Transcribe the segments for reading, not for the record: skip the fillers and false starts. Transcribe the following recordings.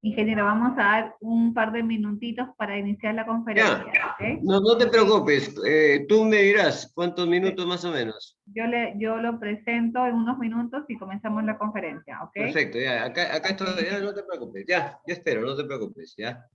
Ingeniero, vamos a dar un par de minutitos para iniciar la Ya, conferencia, ¿ok? no te preocupes, tú me dirás cuántos minutos más o menos. Yo lo presento en unos minutos y comenzamos la conferencia, ¿ok? Perfecto, ya, acá estoy, ya, no te preocupes, ya, yo espero, no te preocupes, ya.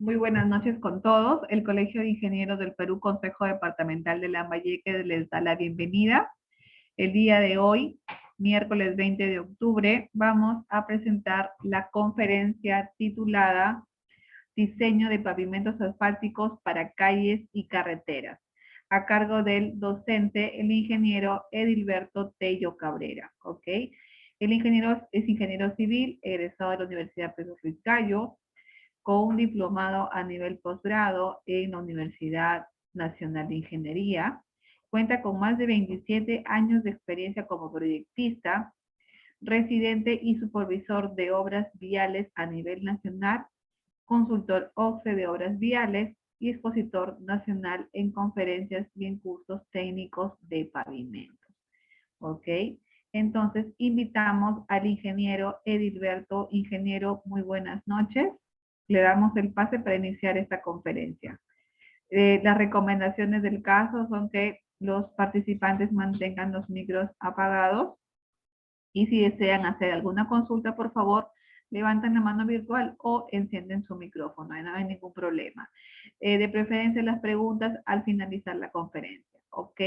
Muy buenas noches con todos. El Colegio de Ingenieros del Perú, Consejo Departamental de Lambayeque, les da la bienvenida. El día de hoy, miércoles 20 de octubre, vamos a presentar la conferencia titulada Diseño de pavimentos asfálticos para calles y carreteras, a cargo del docente, el ingeniero Edilberto Tello Cabrera, ¿ok? El ingeniero es ingeniero civil, egresado de la Universidad Pedro Ruiz Gallo, con un diplomado a nivel posgrado en la Universidad Nacional de Ingeniería. Cuenta con más de 27 años de experiencia como proyectista, residente y supervisor de obras viales a nivel nacional, consultor OCFE de obras viales y expositor nacional en conferencias y en cursos técnicos de pavimentos. ¿Ok? Entonces, invitamos al ingeniero Edilberto. Ingeniero, muy buenas noches. Le damos el pase para iniciar esta conferencia. Las recomendaciones del caso son que los participantes mantengan los micros apagados y si desean hacer alguna consulta, por favor, levanten la mano virtual o encienden su micrófono, no hay ningún problema. De preferencia las preguntas al finalizar la conferencia, ¿ok?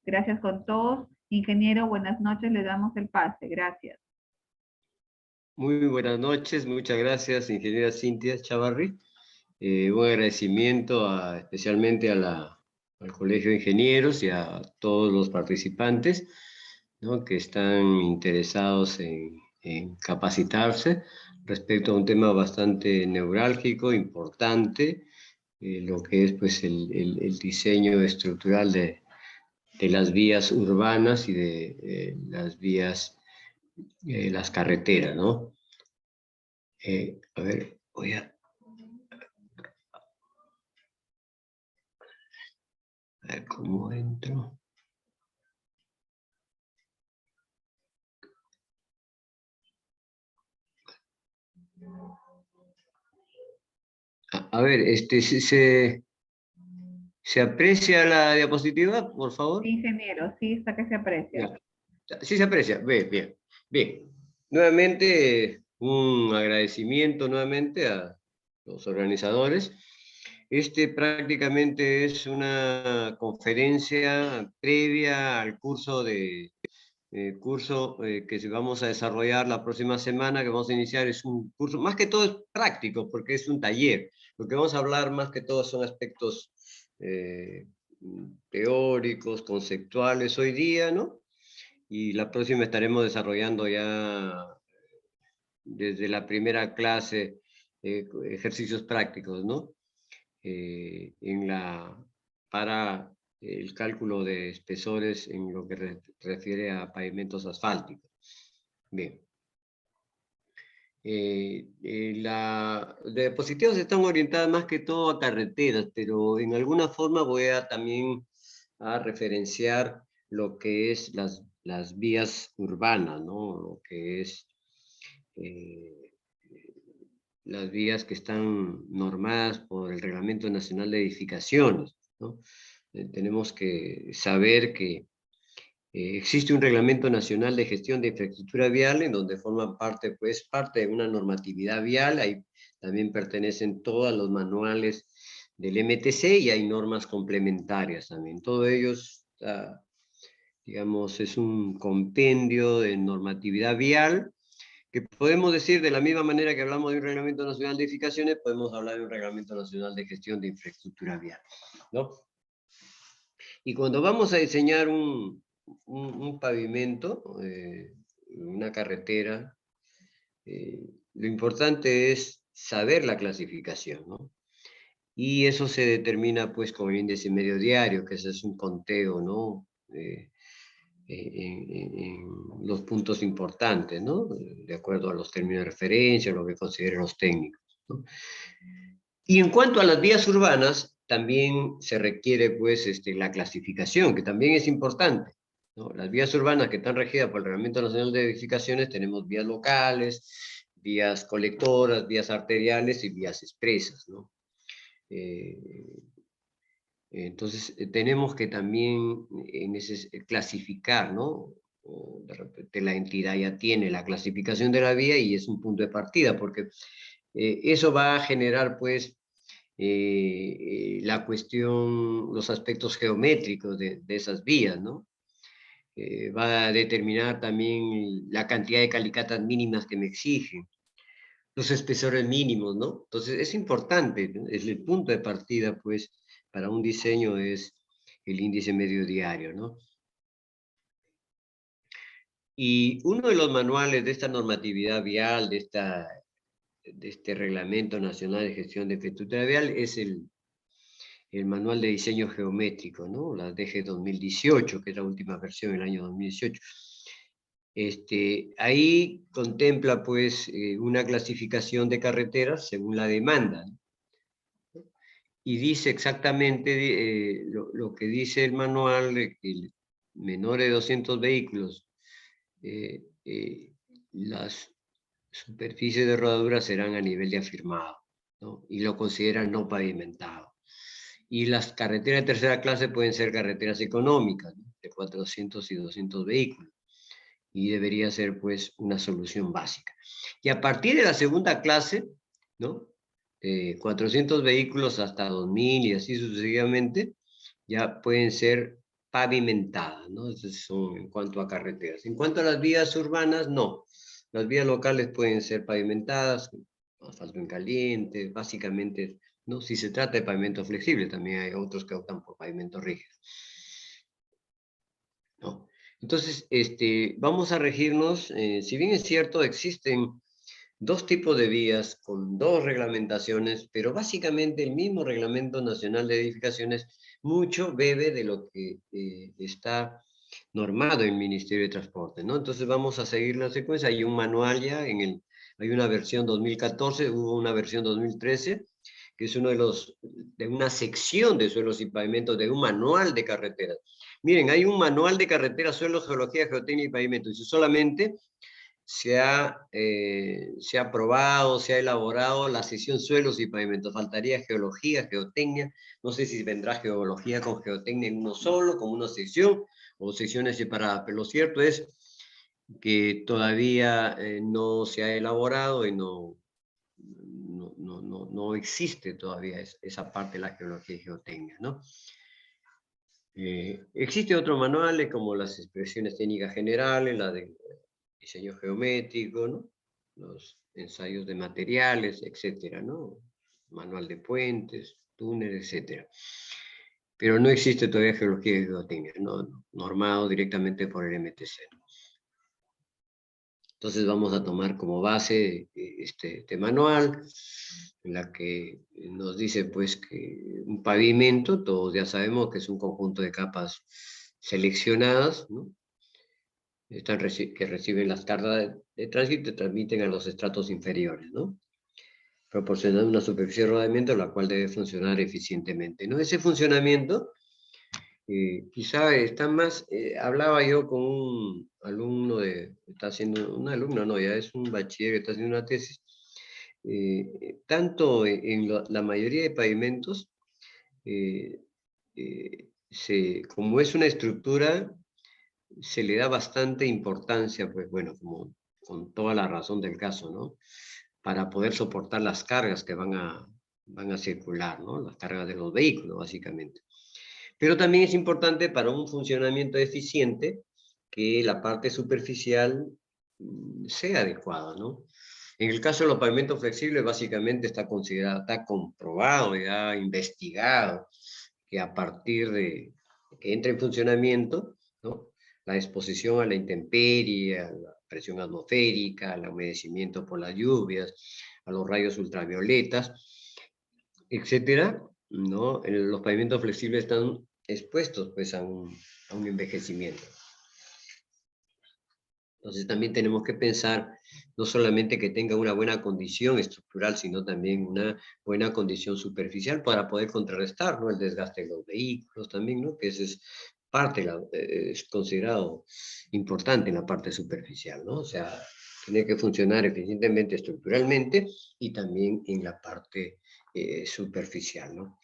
Gracias con todos. Ingeniero, buenas noches, le damos el pase, gracias. Muy buenas noches, muchas gracias, ingeniera Cintia Chavarri. Un agradecimiento especialmente al Colegio de Ingenieros y a todos los participantes, ¿no?, que están interesados en capacitarse respecto a un tema bastante neurálgico, importante, lo que es pues, el diseño estructural de las vías urbanas y de las vías, las carreteras, ¿no? A ver, voy a ver cómo entro. A ver, ¿se aprecia la diapositiva, por favor? Sí, ingeniero, sí, está que se aprecia. Ya. Sí se aprecia, bien, bien. Bien, nuevamente un agradecimiento nuevamente a los organizadores. Prácticamente es una conferencia previa al curso que vamos a desarrollar la próxima semana, que vamos a iniciar. Es un curso, más que todo es práctico, porque es un taller. Lo que vamos a hablar más que todo son aspectos eh, teóricos, conceptuales hoy día, ¿no? Y la próxima estaremos desarrollando ya desde la primera clase ejercicios prácticos, ¿no? Para el cálculo de espesores en lo que refiere a pavimentos asfálticos. Bien. Las diapositivas están orientadas más que todo a carreteras, pero en alguna forma voy a también a referenciar lo que es las vías urbanas, ¿no? Lo que es eh, las vías que están normadas por el Reglamento Nacional de Edificaciones, ¿no? Tenemos que saber que existe un Reglamento Nacional de Gestión de Infraestructura Vial en donde forman parte, pues, parte de una normatividad vial. Ahí también pertenecen todos los manuales del MTC y hay normas complementarias también. Todo ello digamos, es un compendio de normatividad vial que podemos decir de la misma manera que hablamos de un Reglamento Nacional de Edificaciones, podemos hablar de un Reglamento Nacional de Gestión de Infraestructura Vial, ¿no? Y cuando vamos a diseñar un pavimento, una carretera, lo importante es saber la clasificación, ¿no? Y eso se determina pues con el índice medio diario, que ese es un conteo, ¿no? En los puntos importantes, ¿no? De acuerdo a los términos de referencia, lo que consideren los técnicos, ¿no? Y en cuanto a las vías urbanas, también se requiere pues la clasificación, que también es importante, ¿no? Las vías urbanas que están regidas por el Reglamento Nacional de Edificaciones, tenemos vías locales, vías colectoras, vías arteriales y vías expresas, ¿no? Entonces, tenemos que también clasificar, ¿no? O de repente la entidad ya tiene la clasificación de la vía y es un punto de partida, porque eso va a generar, pues, la cuestión, los aspectos geométricos de esas vías, ¿no? Va a determinar también la cantidad de calicatas mínimas que me exigen, los espesores mínimos, ¿no? Entonces es importante, ¿no? Es el punto de partida, pues, para un diseño es el índice medio diario, ¿no? Y uno de los manuales de esta normatividad vial, de este Reglamento Nacional de Gestión de Infraestructura Vial, es el Manual de Diseño Geométrico, ¿no? La DG 2018, que es la última versión del año 2018. Ahí contempla, pues, una clasificación de carreteras según la demanda, ¿no? Y dice exactamente lo que dice el manual, de que menores de 200 vehículos, las superficies de rodadura serán a nivel de afirmado, ¿no? Y lo consideran no pavimentado. Y las carreteras de tercera clase pueden ser carreteras económicas, ¿no? De 400 y 200 vehículos. Y debería ser, pues, una solución básica. Y a partir de la segunda clase, ¿no? 400 vehículos hasta 2000 y así sucesivamente, ya pueden ser pavimentadas, ¿no? Esos son en cuanto a carreteras. En cuanto a las vías urbanas, no. Las vías locales pueden ser pavimentadas, asfalto en caliente, básicamente, ¿no? Si se trata de pavimento flexible, también hay otros que optan por pavimento rígido, ¿no? Entonces, vamos a regirnos, si bien es cierto, existen dos tipos de vías con dos reglamentaciones, pero básicamente el mismo Reglamento Nacional de Edificaciones mucho bebe de lo que está normado en el Ministerio de Transporte, ¿no? Entonces vamos a seguir la secuencia. Hay un manual ya, hay una versión 2014, hubo una versión 2013, que es de una sección de suelos y pavimentos, de un manual de carreteras. Miren, hay un manual de carreteras, suelos, geología, geotecnia y pavimentos, y solamente se ha aprobado, se ha elaborado la sección suelos y pavimentos. Faltaría geología, geotecnia, no sé si vendrá geología con geotecnia en uno solo, como una sección, o secciones separadas, pero lo cierto es que todavía no se ha elaborado y no existe todavía esa parte de la geología y geotecnia, ¿no? Existe otro manual como las expresiones técnicas generales, la de diseño geométrico, ¿no? Los ensayos de materiales, etcétera, ¿no? Manual de puentes, túneles, etcétera. Pero no existe todavía geología y geotecnia, ¿no? Normado directamente por el MTC. Entonces vamos a tomar como base este manual, en la que nos dice pues que un pavimento, todos ya sabemos que es un conjunto de capas seleccionadas, ¿no? Que reciben las cargas de tránsito y transmiten a los estratos inferiores, ¿no? Proporcionando una superficie de rodamiento la cual debe funcionar eficientemente, ¿no? Ese funcionamiento quizá está más, hablaba yo con un alumno está haciendo, un alumno no, ya es un bachiller que está haciendo una tesis, tanto en la mayoría de pavimentos, como es una estructura, se le da bastante importancia, pues bueno, como con toda la razón del caso, ¿no? Para poder soportar las cargas que van a circular, ¿no? Las cargas de los vehículos, básicamente. Pero también es importante para un funcionamiento eficiente que la parte superficial sea adecuada, ¿no? En el caso de los pavimentos flexibles, básicamente está considerado, está comprobado, ya investigado, que a partir de que entre en funcionamiento, ¿no? La exposición a la intemperie, a la presión atmosférica, al humedecimiento por las lluvias, a los rayos ultravioletas, etcétera, ¿no? Los pavimentos flexibles están expuestos pues a un envejecimiento. Entonces también tenemos que pensar no solamente que tenga una buena condición estructural, sino también una buena condición superficial para poder contrarrestar, ¿no? El desgaste de los vehículos también, ¿no? Que ese es parte, es considerado importante en la parte superficial, ¿no? O sea, tiene que funcionar eficientemente estructuralmente y también en la parte superficial, ¿no?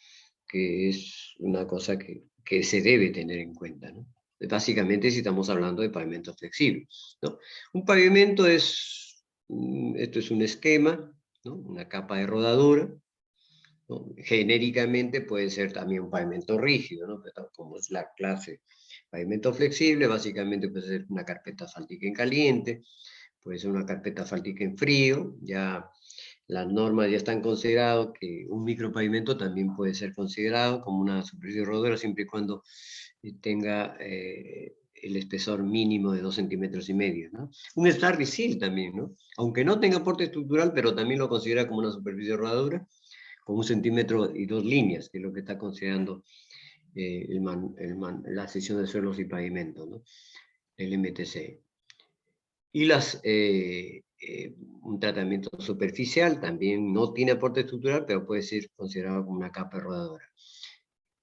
Que es una cosa que se debe tener en cuenta, ¿no? Básicamente si estamos hablando de pavimentos flexibles, ¿no? Un pavimento esto es un esquema, ¿no? Una capa de rodadura, ¿no? Genéricamente puede ser también un pavimento rígido, ¿no? Pero como es la clase pavimento flexible, básicamente puede ser una carpeta asfáltica en caliente, puede ser una carpeta asfáltica en frío, ya las normas ya están consideradas que un micropavimento también puede ser considerado como una superficie rodadura siempre y cuando tenga el espesor mínimo de 2,5 centímetros, ¿no? Un Starry-Seal también, ¿no? Aunque no tenga aporte estructural, pero también lo considera como una superficie rodadura, con 1 centímetro y 2 líneas, que es lo que está considerando la sección de suelos y pavimentos, ¿no? El MTC. Y un tratamiento superficial también no tiene aporte estructural, pero puede ser considerado como una capa rodadora.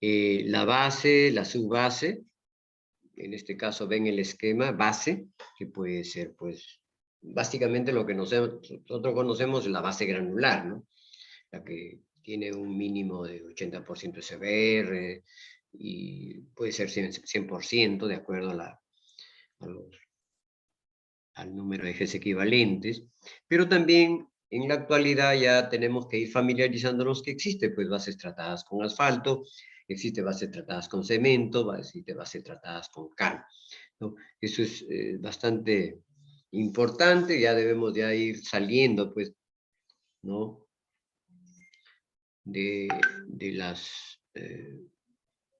La base, la subbase, en este caso ven el esquema base, que puede ser, pues, básicamente lo que nosotros conocemos es la base granular, ¿no? La que tiene un mínimo de 80% SBR y puede ser 100% de acuerdo al número de ejes equivalentes, pero también en la actualidad ya tenemos que ir familiarizándonos que existe pues bases tratadas con asfalto, existe bases tratadas con cemento, existe bases tratadas con cal, ¿no? Eso es bastante importante, ya debemos ya ir saliendo pues, ¿no? de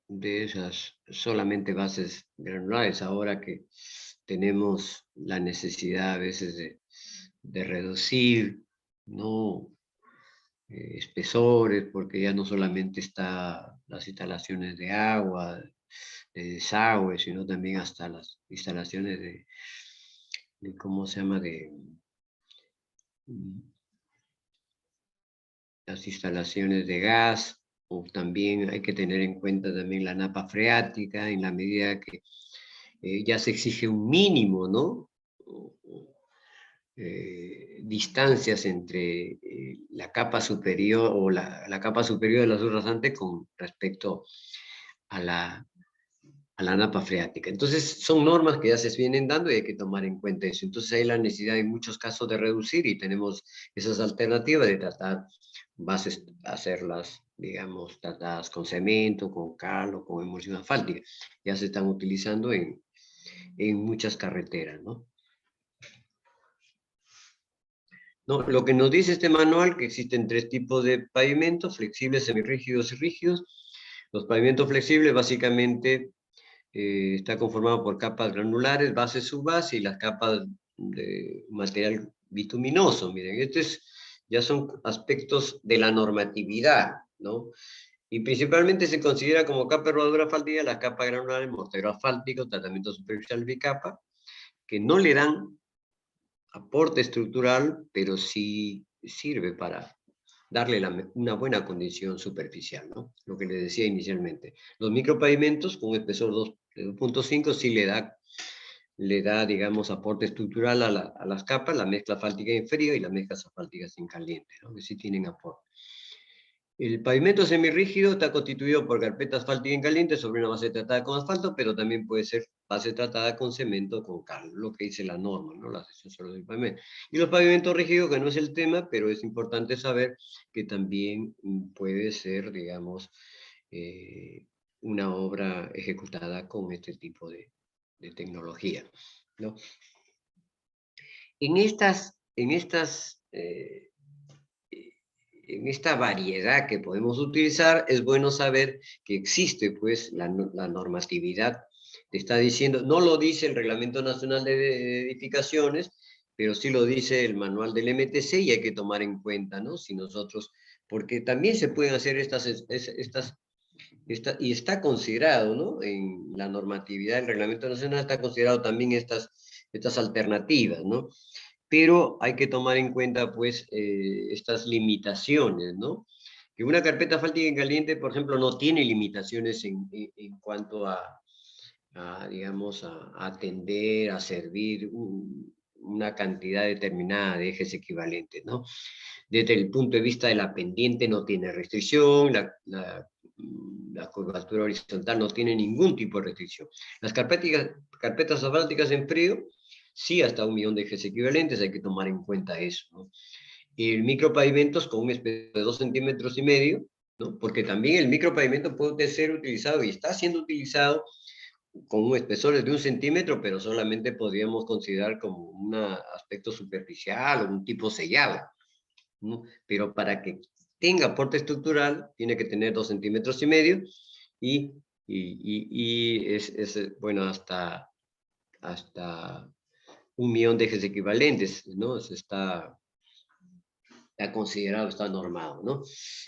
de esas solamente bases granulares, ahora que tenemos la necesidad a veces de reducir, ¿no? Espesores, porque ya no solamente está las instalaciones de agua, de desagüe, sino también hasta las instalaciones de ¿cómo se llama? Mm, las instalaciones de gas, o también hay que tener en cuenta también la napa freática, en la medida que ya se exige un mínimo, ¿no? Distancias entre la capa superior o la capa superior de la subrasante con respecto a a la napa freática. Entonces, son normas que ya se vienen dando y hay que tomar en cuenta eso. Entonces, hay la necesidad en muchos casos de reducir y tenemos esas alternativas de tratar bases, hacerlas, digamos, tratadas con cemento, con cal o con emulsión asfáltica. Ya se están utilizando en muchas carreteras, ¿no? No, lo que nos dice este manual, que existen tres tipos de pavimentos, flexibles, semirrígidos y rígidos. Los pavimentos flexibles básicamente está conformado por capas granulares, base, subbase y las capas de material bituminoso. Miren, ya son aspectos de la normatividad, ¿no? Y principalmente se considera como capa de rodadura asfáltica las capas granulares, mortero asfáltico, tratamiento superficial bicapa, que no le dan aporte estructural, pero sí sirve para darle una buena condición superficial, ¿no? Lo que les decía inicialmente. Los micropavimentos con espesor 2.5 sí le da, digamos, aporte estructural a las capas, la mezcla asfáltica en frío y las mezclas asfálticas en caliente, ¿no? Que sí tienen aporte. El pavimento semirrígido está constituido por carpeta asfáltica en caliente sobre una base tratada con asfalto, pero también puede ser base tratada con cemento o con cal, lo que dice la norma, ¿no? La sección solo del pavimento. Y los pavimentos rígidos, que no es el tema, pero es importante saber que también puede ser, digamos, una obra ejecutada con este tipo de tecnología, ¿no? En esta variedad que podemos utilizar, es bueno saber que existe pues la normatividad. Te está diciendo, no lo dice el Reglamento Nacional de Edificaciones, pero sí lo dice el manual del MTC y hay que tomar en cuenta, ¿no? Si nosotros, porque también se pueden hacer y está considerado, ¿no? En la normatividad del Reglamento Nacional está considerado también estas alternativas, ¿no? Pero hay que tomar en cuenta, pues, estas limitaciones, ¿no? Que una carpeta asfáltica en caliente, por ejemplo, no tiene limitaciones en cuanto digamos, a atender, a servir una cantidad determinada de ejes equivalentes, ¿no? Desde el punto de vista de la pendiente no tiene restricción, la curvatura horizontal no tiene ningún tipo de restricción. Las carpetas asfálticas en frío, sí, hasta 1 millón de ejes equivalentes, hay que tomar en cuenta eso, ¿no? El micropavimentos con un espesor de 2,5 cm, ¿no? Porque también el micropavimento puede ser utilizado y está siendo utilizado con un espesor de 1 cm, pero solamente podríamos considerar como un aspecto superficial o un tipo sellado, ¿no? Pero para que tenga aporte estructural, tiene que tener 2,5 cm y bueno, hasta 1 millón de ejes equivalentes, ¿no? Eso está considerado, está normado, ¿no?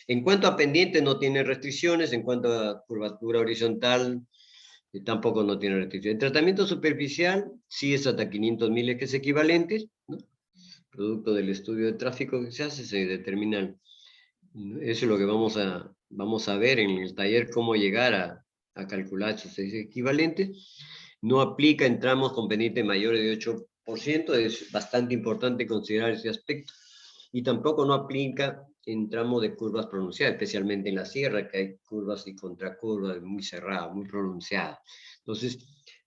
En cuanto a pendiente, no tiene restricciones. En cuanto a curvatura horizontal, tampoco no tiene restricciones. El tratamiento superficial sí es hasta 500.000 ejes equivalentes, ¿no? Producto del estudio de tráfico que se hace, se determinan. Eso es lo que vamos a ver en el taller, cómo llegar a calcular esos equivalentes. No aplica en tramos con pendiente mayor de 8%, es bastante importante considerar ese aspecto. Y tampoco no aplica en tramos de curvas pronunciadas, especialmente en la sierra, que hay curvas y contracurvas muy cerradas, muy pronunciadas. Entonces,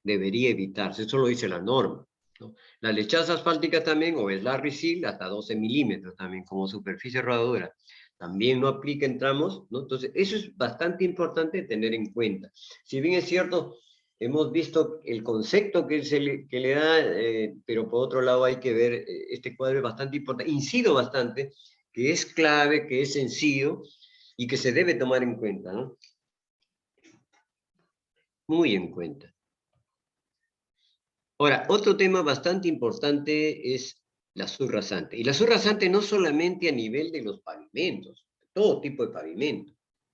debería evitarse. Eso lo dice la norma, ¿no? La lechaza asfáltica también, o el Larry-Sill, hasta 12 milímetros también, como superficie rodadura. También no aplica en tramos, ¿no? Entonces, eso es bastante importante tener en cuenta. Si bien es cierto, hemos visto el concepto que le da, pero por otro lado hay que ver, este cuadro es bastante importante, incido bastante, que es clave, que es sencillo y que se debe tomar en cuenta, ¿no? Muy en cuenta. Ahora, otro tema bastante importante es la subrasante. Y la subrasante no solamente a nivel de los pavimentos, todo tipo de pavimento.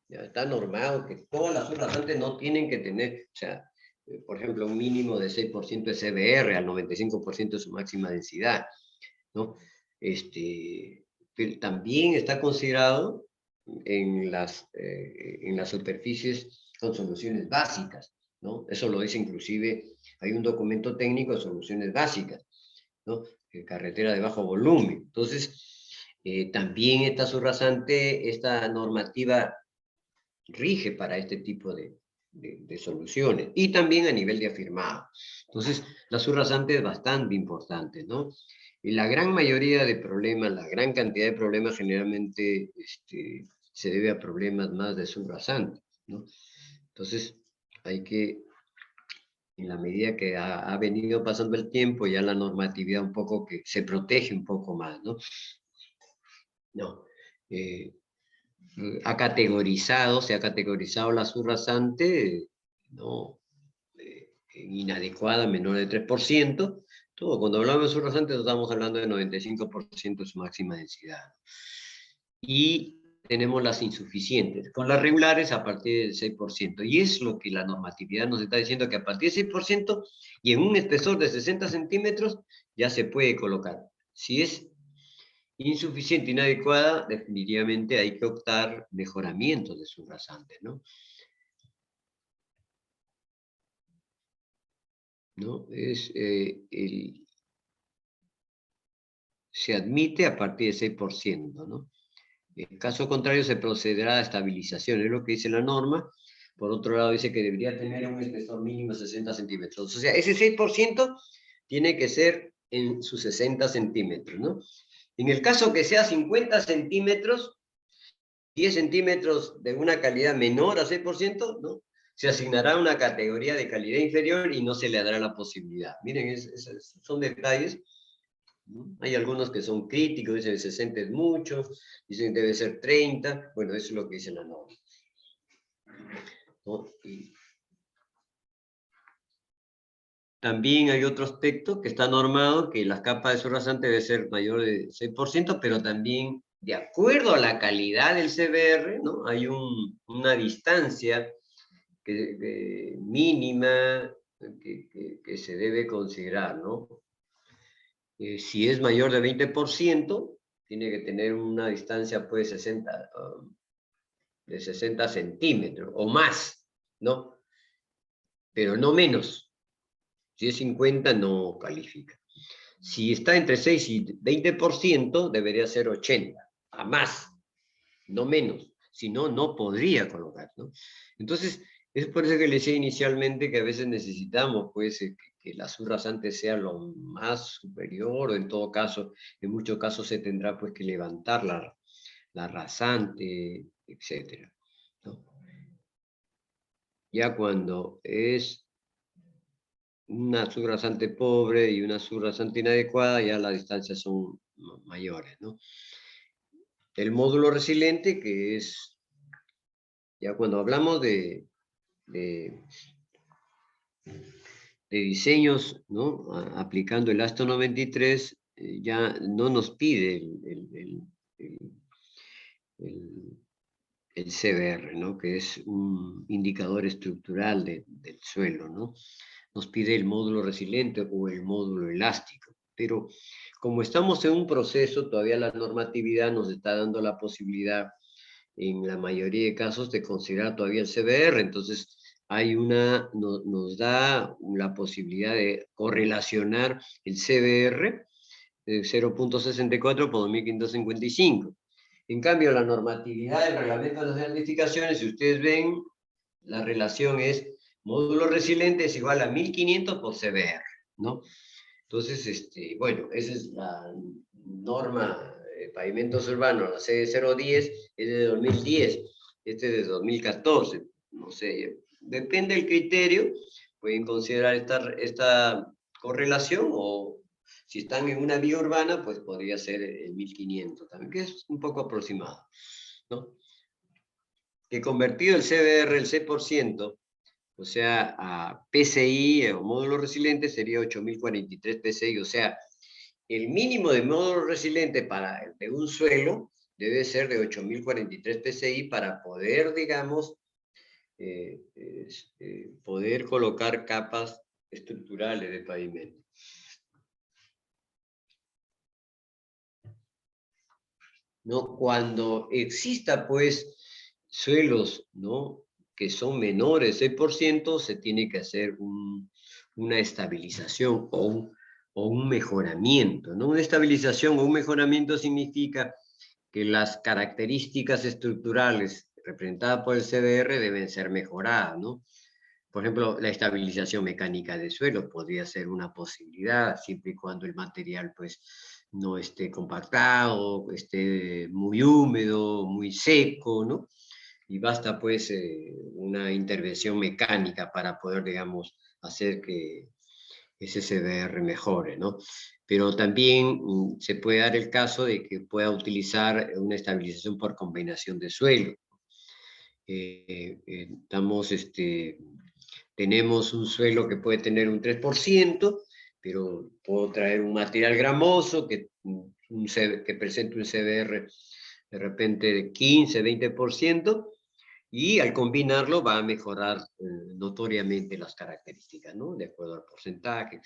Ya está normado que todas las subrasantes no tienen que tener, o sea, por ejemplo, un mínimo de 6% de CBR al 95% de su máxima densidad, ¿no? Pero también está considerado en las superficies con soluciones básicas, ¿no? Eso lo dice inclusive, hay un documento técnico de soluciones básicas, ¿no? Carretera de bajo volumen. Entonces, también esta subrasante, esta normativa rige para este tipo de soluciones y también a nivel de afirmado. Entonces, la subrasante es bastante importante, ¿no? Y la gran mayoría de problemas, la gran cantidad de problemas generalmente se debe a problemas más de subrasante, ¿no? Entonces, hay que, en la medida que ha venido pasando el tiempo, ya la normatividad un poco que se protege un poco más, ¿no? No. Se ha categorizado la subrasante, ¿no? Inadecuada, menor de 3%. Todo, cuando hablamos de subrasante estamos hablando de 95% de su máxima densidad. Y tenemos las insuficientes, con las regulares a partir del 6%. Y es lo que la normatividad nos está diciendo, que a partir del 6% y en un espesor de 60 centímetros ya se puede colocar. Si es insuficiente, inadecuada, definitivamente hay que optar mejoramientos de subrasantes, ¿no? ¿No? Se admite a partir del 6%, ¿no? En caso contrario, se procederá a estabilización, es lo que dice la norma. Por otro lado, dice que debería tener un espesor mínimo de 60 centímetros. O sea, ese 6% tiene que ser en sus 60 centímetros, ¿no? En el caso que sea 50 centímetros, 10 centímetros de una calidad menor a 6%, ¿no? Se asignará una categoría de calidad inferior y no se le dará la posibilidad. Miren, son detalles, ¿no? Hay algunos que son críticos, dicen 60 es mucho, dicen debe ser 30, bueno, eso es lo que dice la norma, ¿no? Y también hay otro aspecto que está normado, que la capa de subrasante debe ser mayor de 6%, pero también de acuerdo a la calidad del CBR, ¿no? Hay una distancia mínima que se debe considerar, ¿no? Si es mayor de 20%, tiene que tener una distancia pues de 60 centímetros o más, ¿no? Pero no menos. Si es 50, no califica. Si está entre 6 y 20%, debería ser 80, a más, no menos. Si no, no podría colocar, ¿no? Entonces, es por eso que le decía inicialmente que a veces necesitamos, pues, que la subrasante sea lo más superior, o en todo caso, en muchos casos se tendrá, pues, que levantar la rasante, etc., ¿no? Ya cuando es una subrasante pobre y una subrasante inadecuada, ya las distancias son mayores, ¿no? El módulo resiliente, que es, ya cuando hablamos de diseños, ¿no? Aplicando el ASTO 93, ya no nos pide el CBR, ¿no? Que es un indicador estructural del suelo, ¿no? Nos pide el módulo resiliente o el módulo elástico. Pero como estamos en un proceso, todavía la normatividad nos está dando la posibilidad, en la mayoría de casos, de considerar todavía el CBR. Entonces, nos da la posibilidad de correlacionar el CBR de 0.64 por 2555. En cambio, la normatividad del Reglamento Nacional de Edificaciones, si ustedes ven, la relación es módulo resiliente es igual a 1500 por CBR, ¿no? Entonces, bueno, esa es la norma de pavimentos urbanos, la C010, es de 2010, este es de 2014, no sé, depende del criterio, pueden considerar esta correlación o si están en una vía urbana, pues podría ser el 1500 también, que es un poco aproximado, ¿no? Que convertido el CBR el 6%, o sea, a PCI o módulo resiliente sería 8043 PCI, o sea, el mínimo de módulo resiliente de un suelo debe ser de 8043 PCI para poder, digamos, poder colocar capas estructurales de pavimento. ¿No? Cuando exista, pues, suelos, ¿no?, que son menores 6%, se tiene que hacer una estabilización o un mejoramiento, ¿no? Una estabilización o un mejoramiento significa que las características estructurales representadas por el CBR deben ser mejoradas, ¿no? Por ejemplo, la estabilización mecánica de suelo podría ser una posibilidad, siempre y cuando el material, pues, no esté compactado, esté muy húmedo, muy seco, ¿no? Y basta, pues, una intervención mecánica para poder, digamos, hacer que ese CBR mejore, ¿no? Pero también se puede dar el caso de que pueda utilizar una estabilización por combinación de suelo. Tenemos un suelo que puede tener un 3%, pero puedo traer un material gramoso que presente un CBR de repente de 15, 20%, y al combinarlo va a mejorar notoriamente las características, ¿no? De acuerdo al porcentaje,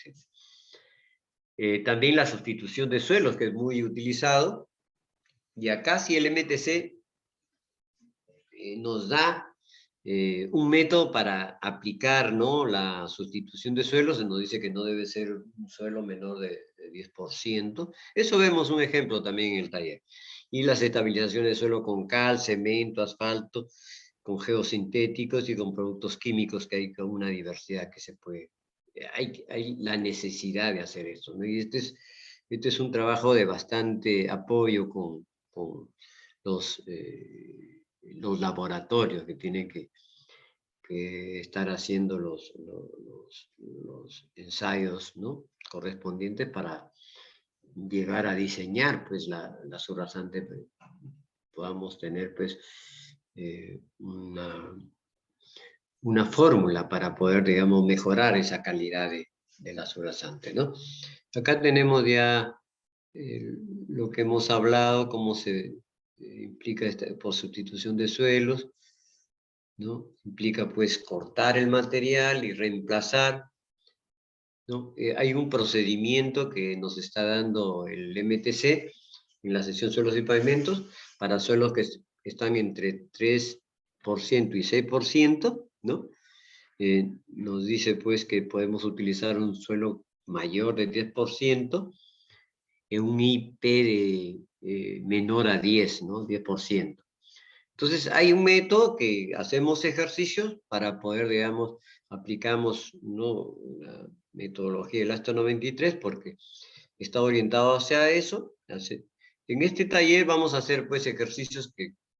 etc. También la sustitución de suelos, que es muy utilizado, y acá si el MTC nos da un método para aplicar, ¿no?, la sustitución de suelos, se nos dice que no debe ser un suelo menor de 10%. Eso vemos un ejemplo también en el taller. Y las estabilizaciones de suelo con cal, cemento, asfalto, con geosintéticos y con productos químicos, que hay una diversidad que se puede... Hay la necesidad de hacer esto, ¿no? Y este es un trabajo de bastante apoyo con los laboratorios que tienen que estar haciendo los ensayos, ¿no?, correspondientes para llegar a diseñar, pues, la subrasante, pues, podamos tener, pues, una fórmula para poder, digamos, mejorar esa calidad de la subrasante, ¿no? Acá tenemos ya lo que hemos hablado, cómo se implica por sustitución de suelos, ¿no? Implica, pues, cortar el material y reemplazar, ¿no? Hay un procedimiento que nos está dando el MTC en la sección suelos y pavimentos para suelos que están entre 3% y 6%, ¿no? Nos dice, pues, que podemos utilizar un suelo mayor de 10% en un IP de menor a 10, ¿no? 10%. Entonces, hay un método que hacemos ejercicios para poder, digamos, aplicamos, ¿no?, la metodología del ASTO 93 porque está orientado hacia eso. En este taller vamos a hacer, pues, ejercicios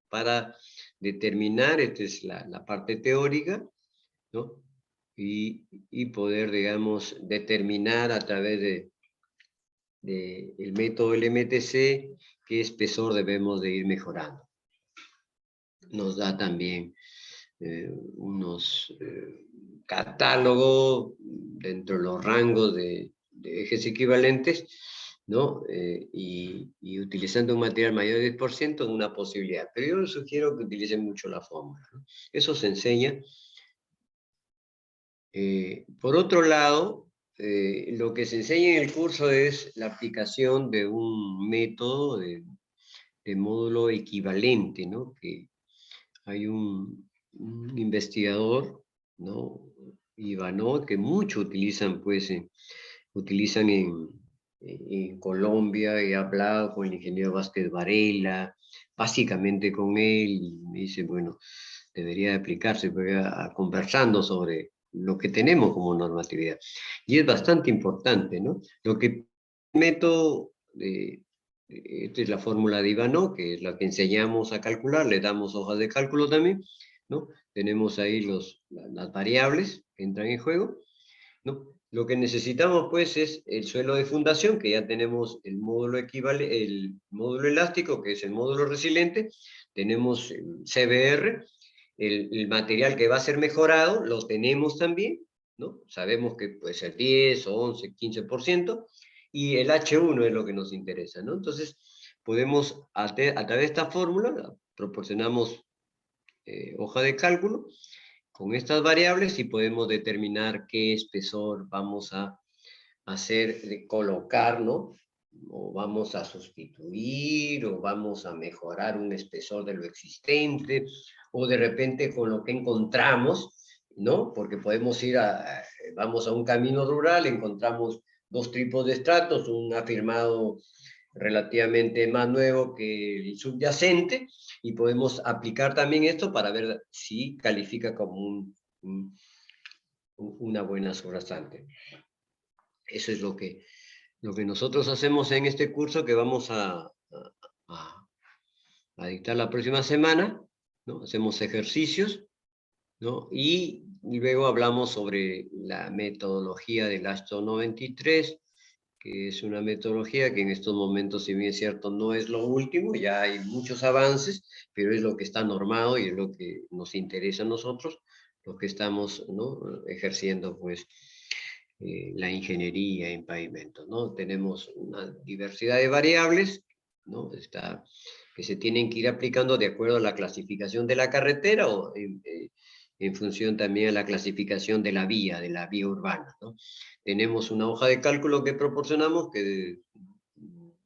para determinar, esta es la parte teórica, ¿no? Y poder, digamos, determinar a través del método LMTC qué espesor debemos de ir mejorando. Nos da también unos catálogos dentro de los rangos de ejes equivalentes, ¿no? Y utilizando un material mayor de 10% es una posibilidad. Pero yo les sugiero que utilicen mucho la fórmula, ¿no? Eso se enseña. Por otro lado, lo que se enseña en el curso es la aplicación de un método de módulo equivalente, ¿no? Que hay un investigador, ¿no?, Ivanov, que mucho utilizan, pues, utilizan en Colombia, he hablado con el ingeniero Vázquez Varela, básicamente con él, y me dice, bueno, debería aplicarse, conversando sobre lo que tenemos como normatividad. Y es bastante importante, ¿no? Lo que meto, esta es la fórmula de Ivanov, que es la que enseñamos a calcular, le damos hojas de cálculo también, ¿no? Tenemos ahí las variables que entran en juego, ¿no? Lo que necesitamos, pues, es el suelo de fundación, que ya tenemos el módulo equivalente, el módulo elástico, que es el módulo resiliente, tenemos el CBR, el material que va a ser mejorado, lo tenemos también, ¿no? Sabemos que puede ser 10, 11, 15%, y el H1 es lo que nos interesa, ¿no? Entonces, podemos, a través de esta fórmula, proporcionamos hoja de cálculo, con estas variables y podemos determinar qué espesor vamos a hacer, de colocar, ¿no? O vamos a sustituir, o vamos a mejorar un espesor de lo existente, o de repente con lo que encontramos, ¿no? Porque podemos vamos a un camino rural, encontramos dos tipos de estratos, un afirmado relativamente más nuevo que el subyacente, y podemos aplicar también esto para ver si califica como una buena sobrasante. Eso es lo que nosotros hacemos en este curso que vamos a dictar la próxima semana, ¿no? Hacemos ejercicios, ¿no? Y luego hablamos sobre la metodología del ASTO 93, que es una metodología que en estos momentos, si bien es cierto, no es lo último, ya hay muchos avances, pero es lo que está normado y es lo que nos interesa a nosotros, los que estamos, ¿no?, ejerciendo, pues, la ingeniería en pavimentos, ¿no? Tenemos una diversidad de variables, ¿no? Que se tienen que ir aplicando de acuerdo a la clasificación de la carretera o en función también a la clasificación de la vía urbana, ¿no? Tenemos una hoja de cálculo que proporcionamos, que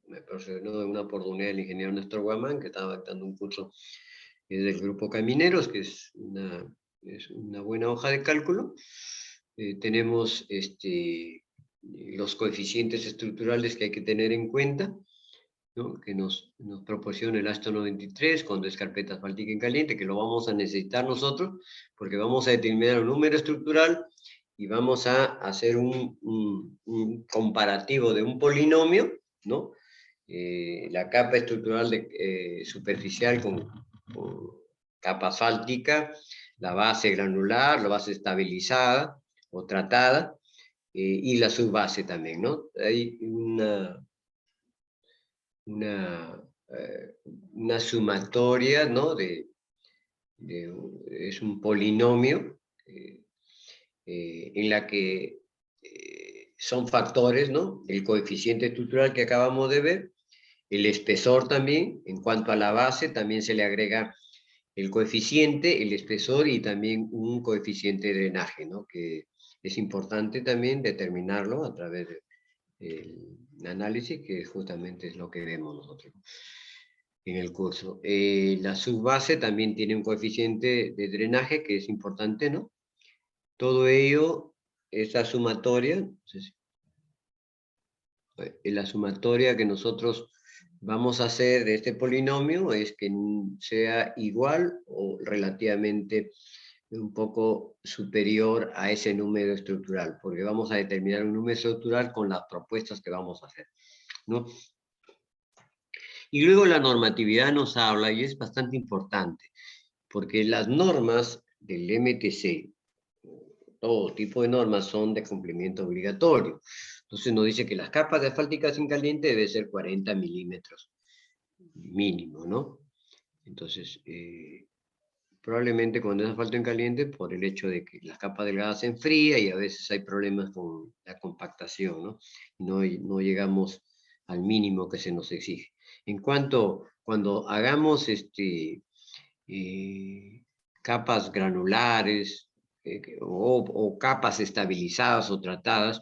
me proporcionó en una oportunidad el ingeniero Néstor Guamán, que estaba dando un curso del Grupo Camineros, que es una buena hoja de cálculo. Tenemos los coeficientes estructurales que hay que tener en cuenta, ¿no?, que nos proporciona el ASTO 93 cuando es carpeta asfáltica en caliente, que lo vamos a necesitar nosotros, porque vamos a determinar un número estructural y vamos a hacer un comparativo de un polinomio, ¿no? La capa estructural superficial con capa asfáltica, la base granular, la base estabilizada o tratada, y la subbase también, ¿no? Hay una, una sumatoria, ¿no? Es un polinomio en la que son factores, ¿no? El coeficiente estructural que acabamos de ver, el espesor también, en cuanto a la base, también se le agrega el coeficiente, el espesor y también un coeficiente de drenaje, ¿no? Que es importante también determinarlo a través del análisis, que justamente es lo que vemos nosotros en el curso. La subbase también tiene un coeficiente de drenaje que es importante, ¿no? Todo ello, esa sumatoria, entonces, la sumatoria que nosotros vamos a hacer de este polinomio es que sea igual o relativamente un poco superior a ese número estructural, porque vamos a determinar un número estructural con las propuestas que vamos a hacer, ¿no? Y luego la normatividad nos habla, y es bastante importante, porque las normas del MTC, todo tipo de normas, son de cumplimiento obligatorio. Entonces nos dice que las capas de asfálticas en caliente debe ser 40 milímetros mínimo, ¿no? Entonces, probablemente cuando es asfalto en caliente, por el hecho de que las capas delgadas se enfrían y a veces hay problemas con la compactación, ¿no? No llegamos al mínimo que se nos exige. En cuanto, cuando hagamos capas granulares o capas estabilizadas o tratadas,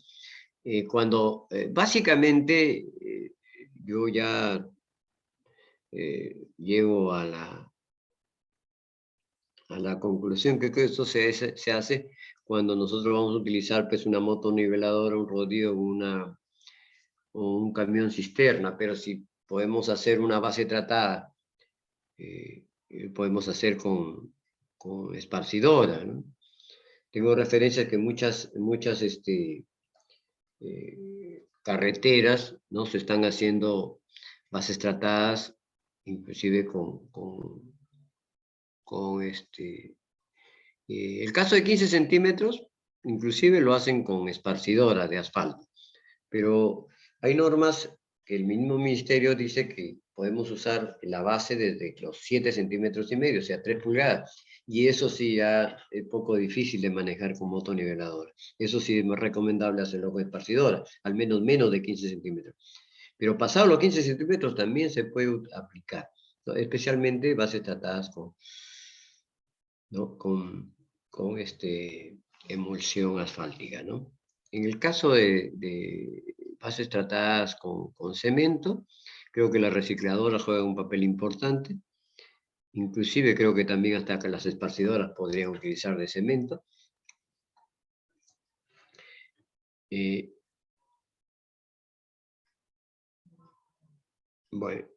cuando básicamente yo ya llego a la conclusión que esto se hace cuando nosotros vamos a utilizar, pues, una moto niveladora, un rodillo, o un camión cisterna, pero si podemos hacer una base tratada, podemos hacer con esparcidora, ¿no? Tengo referencias que muchas carreteras, ¿no? Se están haciendo bases tratadas, inclusive el caso de 15 centímetros, inclusive lo hacen con esparcidora de asfalto, pero hay normas que el mismo ministerio dice que podemos usar la base desde los 7 centímetros y medio, o sea, 3 pulgadas, y eso sí ya es poco difícil de manejar con motoniveladora. Eso sí es más recomendable hacerlo con esparcidora, al menos de 15 centímetros. Pero pasado los 15 centímetros también se puede aplicar, ¿no? Especialmente bases tratadas ¿no? con emulsión asfáltica, ¿no? En el caso de bases tratadas con cemento, creo que la recicladora juega un papel importante. Inclusive creo que también hasta que las esparcidoras podrían utilizar de cemento. Bueno,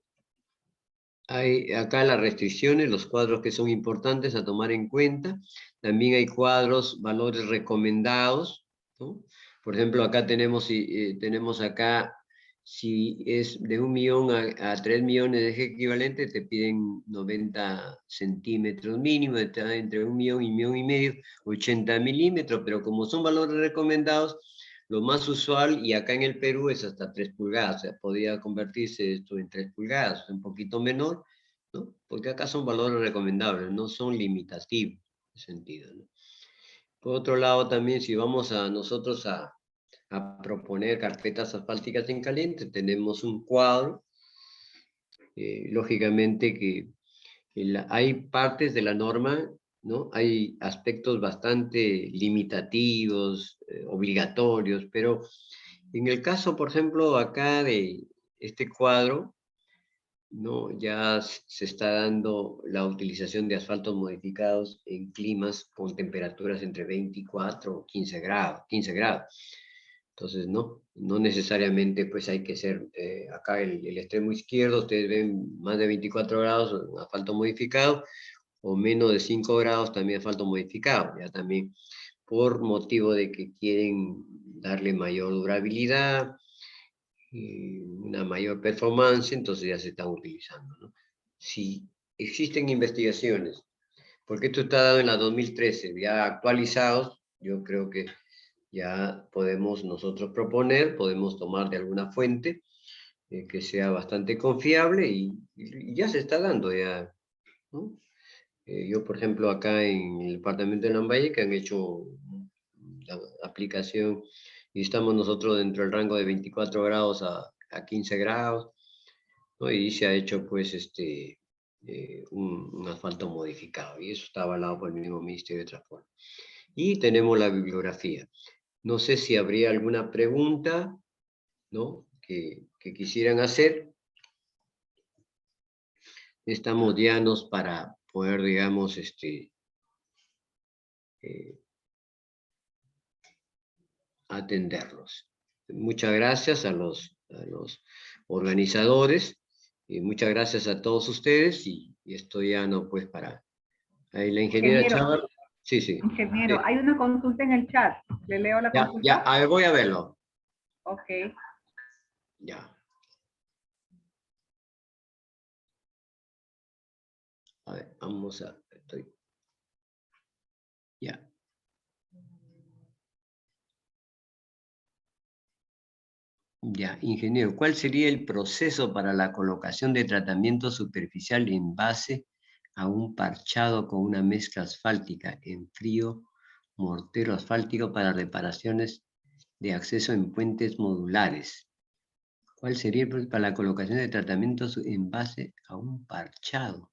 hay acá las restricciones, los cuadros que son importantes a tomar en cuenta. También hay cuadros, valores recomendados, ¿no? Por ejemplo, acá tenemos acá, si es de 1 millón a 3 millones de eje equivalente, te piden 90 centímetros mínimo, está entre 1 millón y 1,5 millones, 80 milímetros, pero como son valores recomendados, lo más usual, y acá en el Perú, es hasta 3 pulgadas, o sea, podría convertirse esto en 3 pulgadas, un poquito menor, ¿no? Porque acá son valores recomendables, no son limitativos, en ese sentido, ¿no? Por otro lado, también, si vamos nosotros a proponer carpetas asfálticas en caliente, tenemos un cuadro, lógicamente que hay partes de la norma, ¿no? Hay aspectos bastante limitativos, obligatorios, pero en el caso, por ejemplo, acá de este cuadro, ¿no? Ya se está dando la utilización de asfaltos modificados en climas con temperaturas entre 24 o 15 grados. Entonces, no necesariamente pues hay que ser, acá el extremo izquierdo, ustedes ven más de 24 grados, asfalto modificado, o menos de 5 grados también asfalto modificado, ya también por motivo de que quieren darle mayor durabilidad, una mayor performance, entonces ya se están utilizando, ¿no? Si existen investigaciones, porque esto está dado en la 2013, ya actualizados, yo creo que ya podemos nosotros proponer, podemos tomar de alguna fuente que sea bastante confiable y ya se está dando ya, ¿no? Yo, por ejemplo, acá en el departamento de Lambaye, que han hecho la aplicación y estamos nosotros dentro del rango de 24 grados a 15 grados, ¿no? Y se ha hecho pues un asfalto modificado y eso está avalado por el mismo Ministerio de Transporte. Y tenemos la bibliografía. No sé si habría alguna pregunta, ¿no? que quisieran hacer. Estamos llanos para poder, digamos, atenderlos. Muchas gracias a los organizadores y muchas gracias a todos ustedes y estoy llano pues para... Ahí la ingeniera Ingeniero, Chávez. Sí, sí. ingeniero, hay una consulta en el chat. ¿Le leo la Ya, consulta? a ver, voy a verlo. Ok. Ya. A ver, vamos a... Ya. Ya, ingeniero, ¿cuál sería el proceso para la colocación de tratamiento superficial en base a un parchado con una mezcla asfáltica en frío, mortero asfáltico para reparaciones de acceso en puentes modulares? ¿Cuál sería el proceso para la colocación de tratamientos en base a un parchado?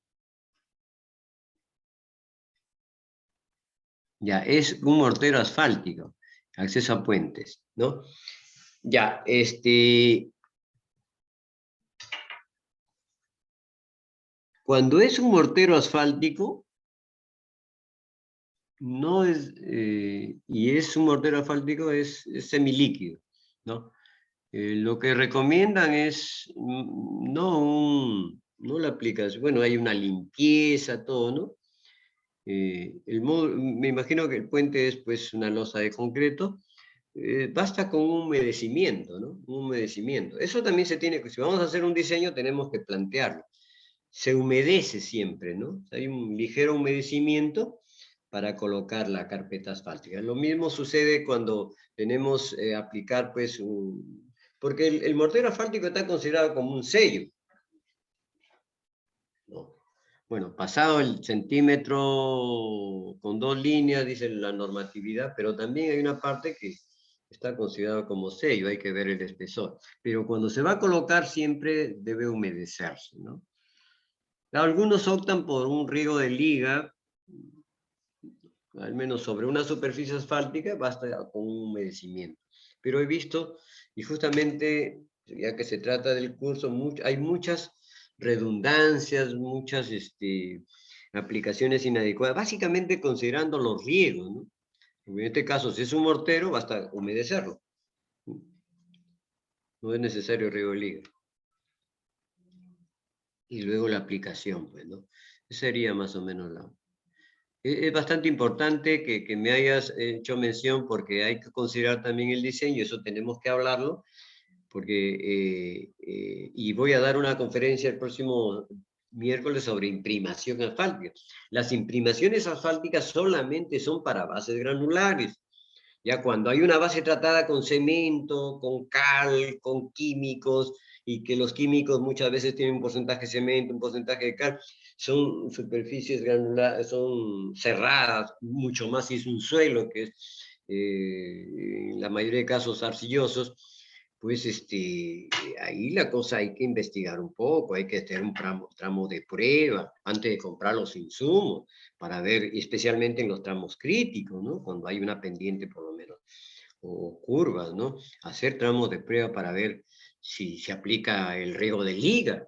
Ya, es un mortero asfáltico, acceso a puentes, ¿no? Ya, cuando es un mortero asfáltico, no es, y es un mortero asfáltico, es semilíquido, ¿no? Lo que recomiendan es no la aplicación, bueno, hay una limpieza, todo, ¿no? Me imagino que el puente es pues una losa de concreto, basta con un humedecimiento, ¿no? Un humedecimiento. Eso también se tiene que, si vamos a hacer un diseño, tenemos que plantearlo. Se humedece siempre, ¿no? Hay un ligero humedecimiento para colocar la carpeta asfáltica. Lo mismo sucede cuando tenemos aplicar, pues, porque el mortero asfáltico está considerado como un sello, ¿no? Bueno, pasado el centímetro con 2 líneas, dice la normatividad, pero también hay una parte que está considerado como sello, hay que ver el espesor. Pero cuando se va a colocar siempre debe humedecerse, ¿no? Algunos optan por un riego de liga, al menos sobre una superficie asfáltica, basta con un humedecimiento. Pero he visto, y justamente, ya que se trata del curso, hay muchas redundancias, muchas aplicaciones inadecuadas, básicamente considerando los riegos, ¿no? En este caso, si es un mortero, basta humedecerlo. No es necesario riego de liga. Y luego la aplicación, pues, ¿no? Esa sería más o menos la... Es bastante importante que me hayas hecho mención porque hay que considerar también el diseño, eso tenemos que hablarlo, porque, y voy a dar una conferencia el próximo miércoles sobre imprimación asfáltica. Las imprimaciones asfálticas solamente son para bases granulares. Ya cuando hay una base tratada con cemento, con cal, con químicos, y que los químicos muchas veces tienen un porcentaje de cemento, un porcentaje de cal, son superficies granulares, son cerradas, mucho más si es un suelo, que es en la mayoría de casos arcillosos, pues ahí la cosa hay que investigar un poco, hay que hacer un tramo de prueba antes de comprar los insumos, para ver, especialmente en los tramos críticos, ¿no? Cuando hay una pendiente por lo menos, o curvas, ¿no? Hacer tramos de prueba para ver si se aplica el riego de liga,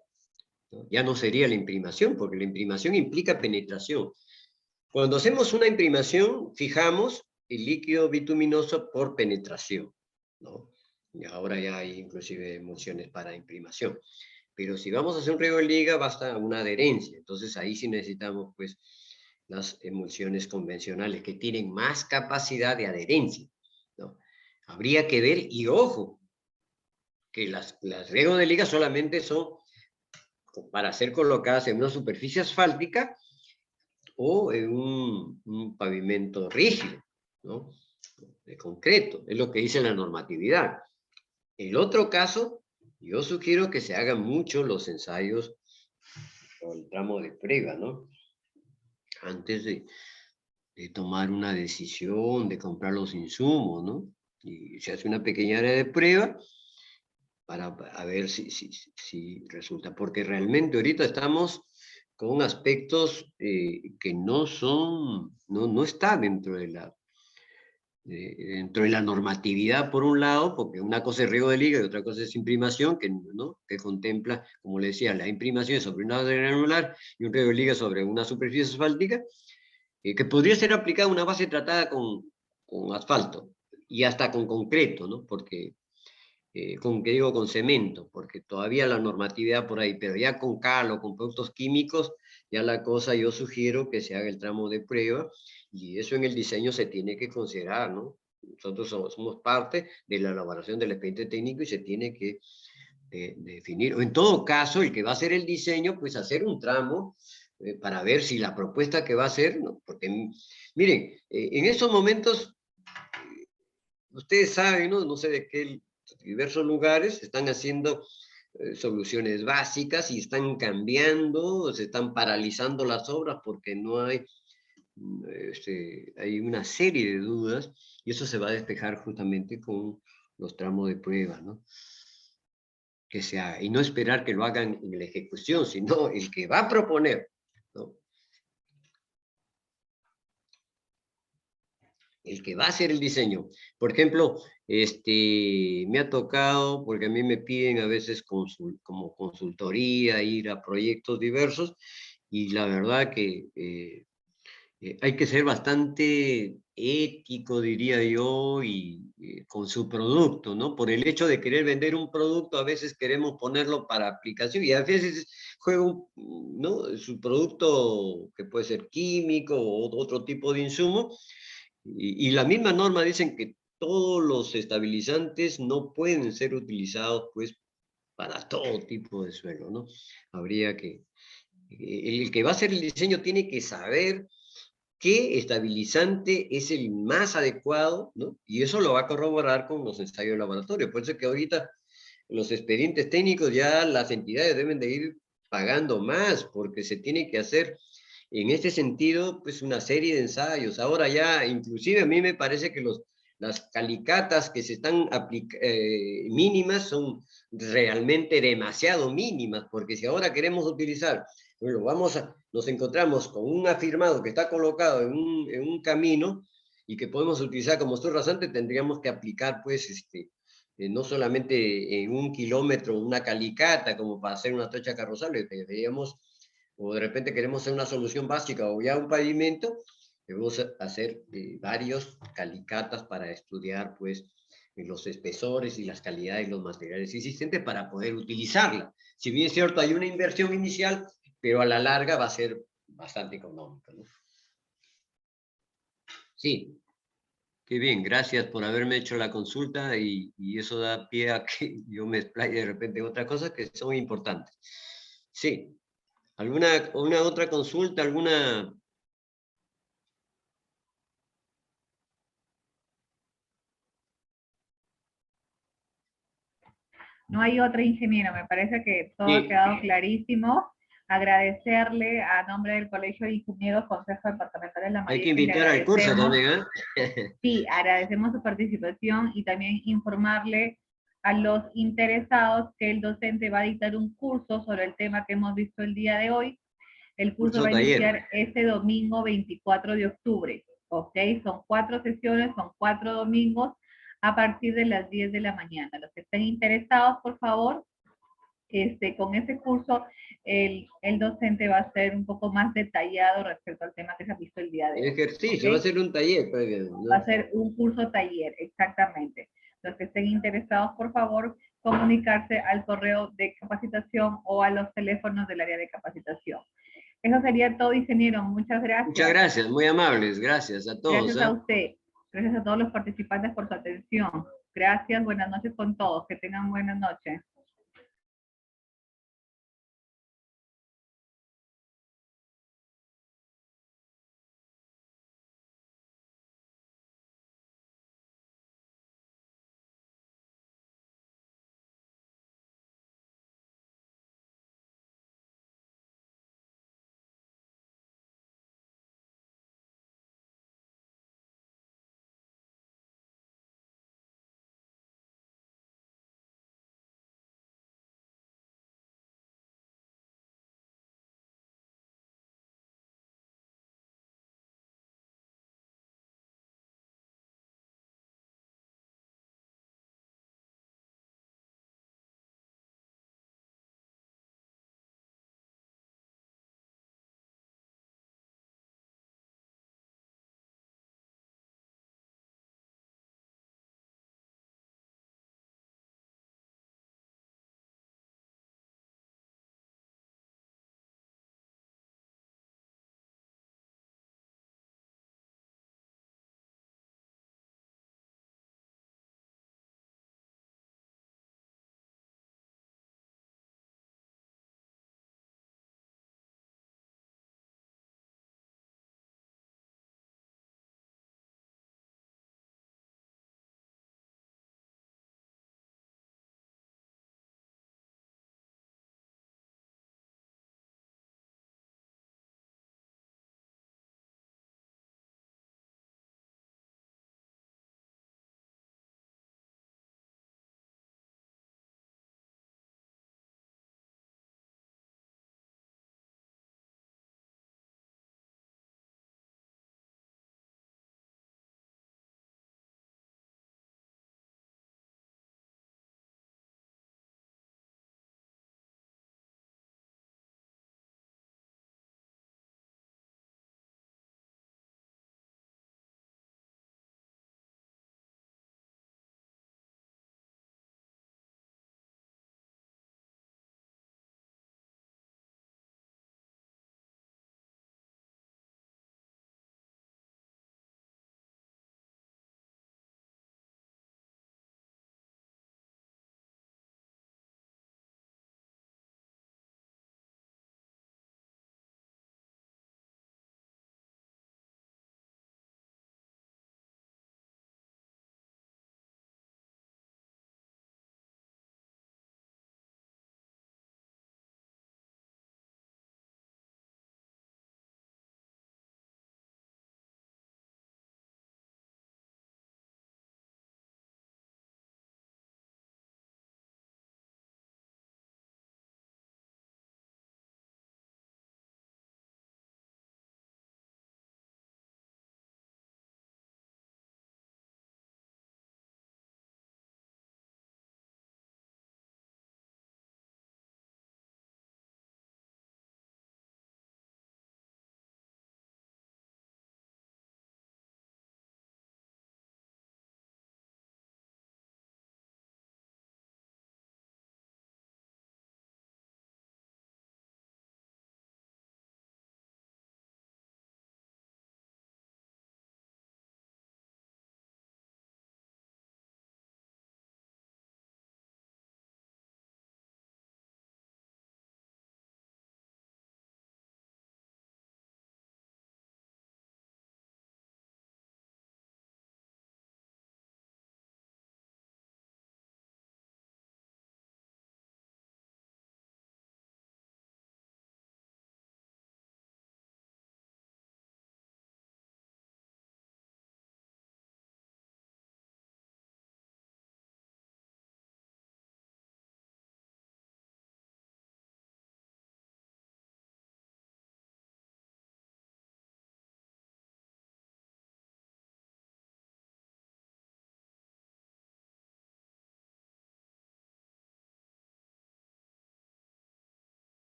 ¿no? Ya no sería la imprimación, porque la imprimación implica penetración. Cuando hacemos una imprimación, fijamos el líquido bituminoso por penetración, ¿no? Y ahora ya hay inclusive emulsiones para imprimación. Pero si vamos a hacer un riego de liga, basta una adherencia. Entonces ahí sí necesitamos, pues, las emulsiones convencionales que tienen más capacidad de adherencia, ¿no? Habría que ver, y ojo, que las riegos de liga solamente son para ser colocadas en una superficie asfáltica o en un pavimento rígido, ¿no? De concreto, es lo que dice la normatividad. El otro caso, yo sugiero que se hagan mucho los ensayos o el tramo de prueba, ¿no? Antes de tomar una decisión, de comprar los insumos, ¿no? Y se hace una pequeña área de prueba para a ver si resulta, porque realmente ahorita estamos con aspectos que no son, no está dentro de la normatividad por un lado, porque una cosa es riego de liga y otra cosa es imprimación, ¿no? Que contempla, como le decía, la imprimación sobre una base granular y un riego de liga sobre una superficie asfáltica, que podría ser aplicada a una base tratada con asfalto y hasta con concreto, ¿no? Porque, que digo con cemento, porque todavía la normatividad por ahí, pero ya con cal o con productos químicos, ya la cosa yo sugiero que se haga el tramo de prueba y eso en el diseño se tiene que considerar, ¿no? Nosotros somos parte de la elaboración del expediente técnico y se tiene que definir, o en todo caso, el que va a hacer el diseño, pues hacer un tramo para ver si la propuesta que va a hacer, ¿no? Porque, miren, en estos momentos, ustedes saben, ¿no? No sé de qué diversos lugares están haciendo soluciones básicas y están cambiando, se están paralizando las obras porque no hay, hay una serie de dudas y eso se va a despejar justamente con los tramos de prueba, ¿no? Que se haga, y no esperar que lo hagan en la ejecución, sino el que va a proponer, ¿no? El que va a hacer el diseño. Por ejemplo, me ha tocado, porque a mí me piden a veces como consultoría, ir a proyectos diversos, y la verdad que hay que ser bastante ético, diría yo, y con su producto, ¿no? Por el hecho de querer vender un producto, a veces queremos ponerlo para aplicación y a veces juega ¿no? Su producto que puede ser químico o otro tipo de insumo, y la misma norma dicen que todos los estabilizantes no pueden ser utilizados, pues, para todo tipo de suelo, ¿no? Habría que, el que va a hacer el diseño tiene que saber qué estabilizante es el más adecuado, ¿no? Y eso lo va a corroborar con los ensayos de laboratorio. Por eso es que ahorita los expedientes técnicos ya las entidades deben de ir pagando más, porque se tiene que hacer en este sentido, pues una serie de ensayos. Ahora ya, inclusive a mí me parece que las calicatas que se están mínimas son realmente demasiado mínimas, porque si ahora queremos utilizar, bueno, nos encontramos con un afirmado que está colocado en un camino y que podemos utilizar como estoy rasante, tendríamos que aplicar, pues, no solamente en 1 kilómetro una calicata como para hacer una trocha carrozable, deberíamos, o de repente queremos hacer una solución básica o ya un pavimento, debemos hacer varios calicatas para estudiar, pues, los espesores y las calidades de los materiales existentes para poder utilizarla. Si bien es cierto, hay una inversión inicial, pero a la larga va a ser bastante económica, ¿no? Sí, qué bien, gracias por haberme hecho la consulta y eso da pie a que yo me explaye de repente en otras cosas que son importantes. Sí, ¿una otra consulta, alguna? No hay otra, ingeniero, me parece que todo ha Sí, quedado clarísimo. Agradecerle a nombre del Colegio de Ingenieros Consejo Departamental de la hay que Lambayeque, le invitar al curso agradecemos, también, sí, agradecemos su participación y también informarle a los interesados que el docente va a dictar un curso sobre el tema que hemos visto el día de hoy. El curso curso va a taller. iniciar este domingo 24 de octubre, ¿ok? Son 4 sesiones, son 4 domingos a partir de las 10 de la mañana. Los que estén interesados, por favor, con ese curso, el docente va a ser un poco más detallado respecto al tema que se ha visto el día de El hoy, ejercicio, va a ¿ok? ser un taller, Va ¿no? a ser un curso taller, exactamente. Los que estén interesados, por favor, comunicarse al correo de capacitación o a los teléfonos del área de capacitación. Eso sería todo, ingeniero. Muchas Muchas gracias. gracias, muy amables, gracias a todos. Gracias a usted. Gracias a todos los participantes por su atención. Gracias, buenas noches con todos. Que tengan buenas noches.